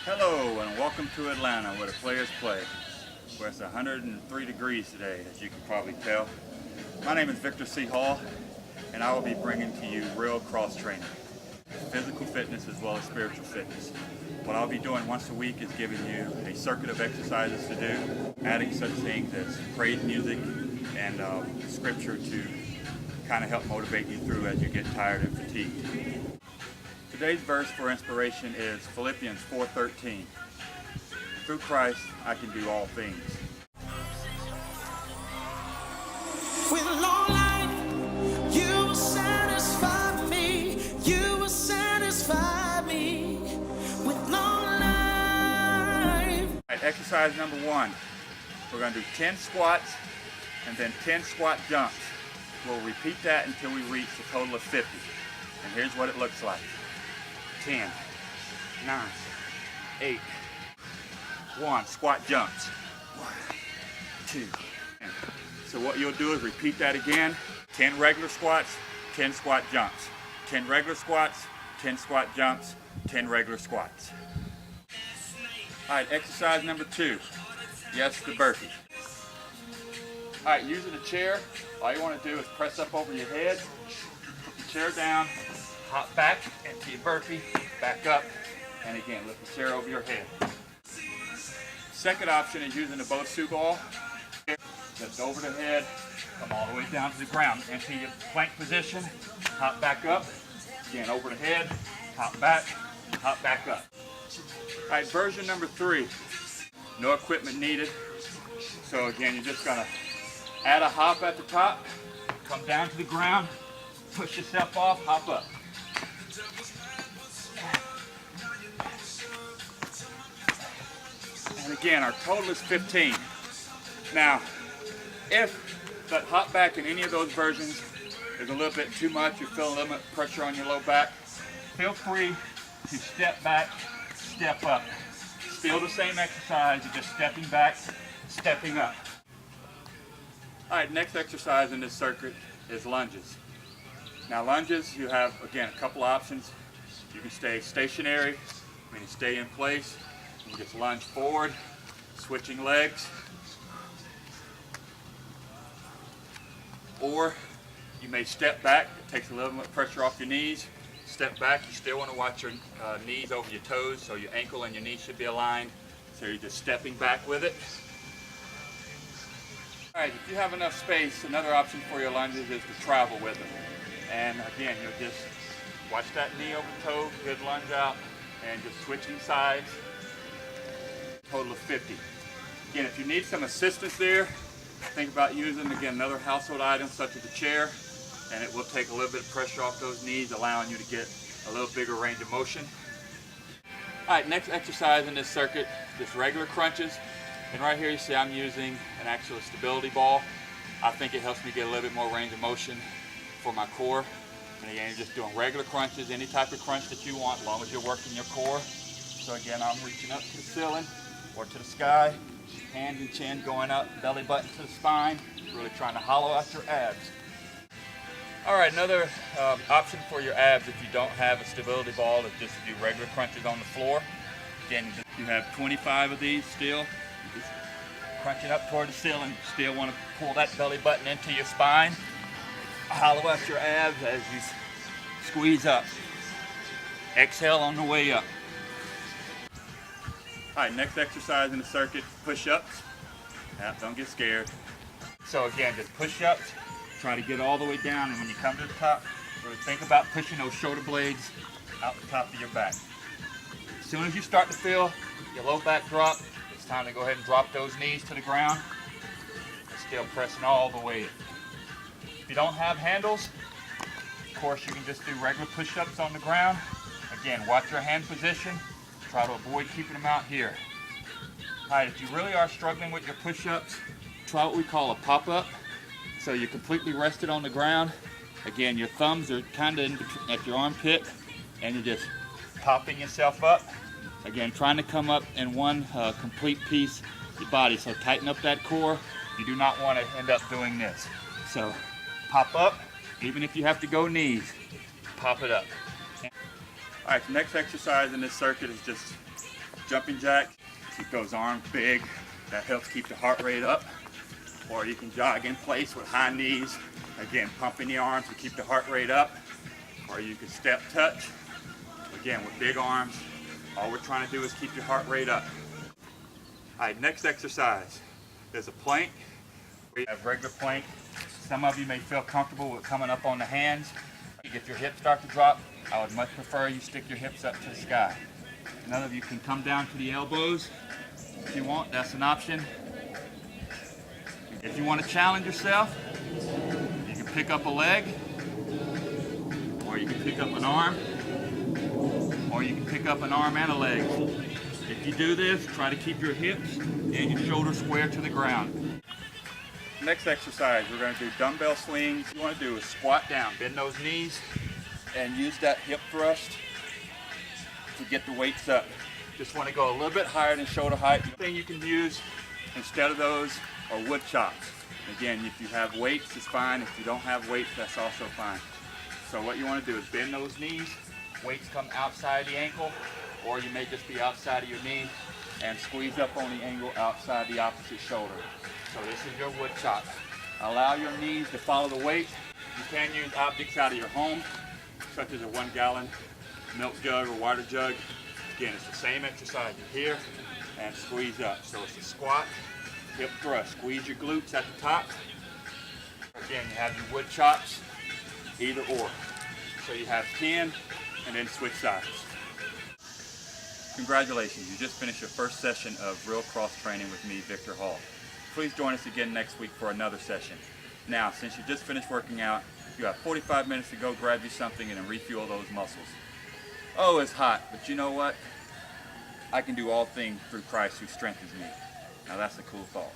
Hello and welcome to Atlanta where the players play, where it's 103 degrees today, as you can probably tell. My name is Victor C. Hall and I will be bringing to you real cross training, physical fitness as well as spiritual fitness. What I'll be doing once a week is giving you a circuit of exercises to do, adding such things as praise music and scripture to kind of help motivate you through as you get tired and fatigued. Today's verse for inspiration is Philippians 4:13. Through Christ, I can do all things. With long life, you will satisfy me. You will satisfy me with long life. All right, exercise number 1. We're going to do 10 squats and then 10 squat jumps. We'll repeat that until we reach a total of 50. And here's what it looks like. 10, 9, 8, 1, squat jumps. 1, 2. So what you'll do is repeat that again. 10 regular squats, 10 squat jumps. 10 regular squats, 10 squat jumps, 10 regular squats. All right, exercise number 2. Yes, the burpee. All right, using a chair, all you want to do is press up over your head, put the chair down, hop back into your burpee, back up, and again, lift the chair over your head. Second option is using the Bosu ball. Lift over the head, come all the way down to the ground. Into your plank position, hop back up, again, over the head, hop back up. All right, version number 3. No equipment needed. So again, you're just gonna add a hop at the top, come down to the ground, push yourself off, hop up. And again, our total is 15. Now, if that hop back in any of those versions is a little bit too much, you feel a little bit of pressure on your low back, feel free to step back, step up. Still the same exercise, you're just stepping back, stepping up. All right, next exercise in this circuit is lunges. Now lunges, you have, again, a couple options. You can stay stationary, meaning stay in place. You can just lunge forward, switching legs. Or you may step back, it takes a little bit of pressure off your knees. Step back, you still want to watch your knees over your toes, so your ankle and your knee should be aligned. So you're just stepping back with it. All right, if you have enough space, another option for your lunges is to travel with them. And again, you'll just watch that knee over toe, good lunge out, and just switching sides. Total of 50. Again, if you need some assistance there, think about using, again, another household item such as a chair, and it will take a little bit of pressure off those knees, allowing you to get a little bigger range of motion. All right, next exercise in this circuit, just regular crunches. And right here you see I'm using an actual stability ball. I think it helps me get a little bit more range of motion for my core. And again, you're just doing regular crunches, any type of crunch that you want, as long as you're working your core. So again, I'm reaching up to the ceiling or to the sky, hand and chin going up, belly button to the spine, really trying to hollow out your abs. All right, another option for your abs if you don't have a stability ball is just to do regular crunches on the floor. Again, you have 25 of these still. You're just crunching up toward the ceiling. You still want to pull that belly button into your spine. Hollow out your abs as you squeeze up. Exhale on the way up. All right, next exercise in the circuit, push-ups. Don't get scared. So again, just push-ups. Try to get all the way down, and when you come to the top, really think about pushing those shoulder blades out the top of your back. As soon as you start to feel your low back drop, it's time to go ahead and drop those knees to the ground. And still pressing all the way in. If you don't have handles, of course you can just do regular push-ups on the ground. Again, watch your hand position. Try to avoid keeping them out here. All right, if you really are struggling with your push-ups, try what we call a pop-up. So you're completely rested on the ground. Again, your thumbs are kind of at your armpit, and you're just popping yourself up. Again, trying to come up in one complete piece of your body. So tighten up that core. You do not want to end up doing this. So pop up, even if you have to go knees, pop it up. All right, the next exercise in this circuit is just jumping jack. Keep those arms big. That helps keep the heart rate up. Or you can jog in place with high knees. Again, pumping the arms to keep the heart rate up. Or you can step touch. Again, with big arms. All we're trying to do is keep your heart rate up. All right, next exercise is a plank. We have regular plank. Some of you may feel comfortable with coming up on the hands. If your hips start to drop, I would much prefer you stick your hips up to the sky. None of you can come down to the elbows if you want, that's an option. If you want to challenge yourself, you can pick up a leg, or you can pick up an arm, or you can pick up an arm and a leg. If you do this, try to keep your hips and your shoulders square to the ground. Next exercise, we're going to do dumbbell swings. What you want to do is squat down, bend those knees, and use that hip thrust to get the weights up. Just want to go a little bit higher than shoulder height. The thing you can use instead of those are wood chops. Again, if you have weights, it's fine. If you don't have weights, that's also fine. So what you want to do is bend those knees. Weights come outside the ankle, or you may just be outside of your knee, and squeeze up on the angle outside the opposite shoulder. So this is your wood chop. Allow your knees to follow the weight. You can use objects out of your home, such as a 1 gallon milk jug or water jug. Again, it's the same exercise. You're here and squeeze up. So it's a squat, hip thrust. Squeeze your glutes at the top. Again, you have your wood chops, either or. So you have 10 and then switch sides. Congratulations, you just finished your first session of Real Cross Training with me, Victor Hall. Please join us again next week for another session. Now, since you just finished working out, you have 45 minutes to go grab you something and then refuel those muscles. Oh, it's hot, but you know what? I can do all things through Christ who strengthens me. Now that's a cool thought.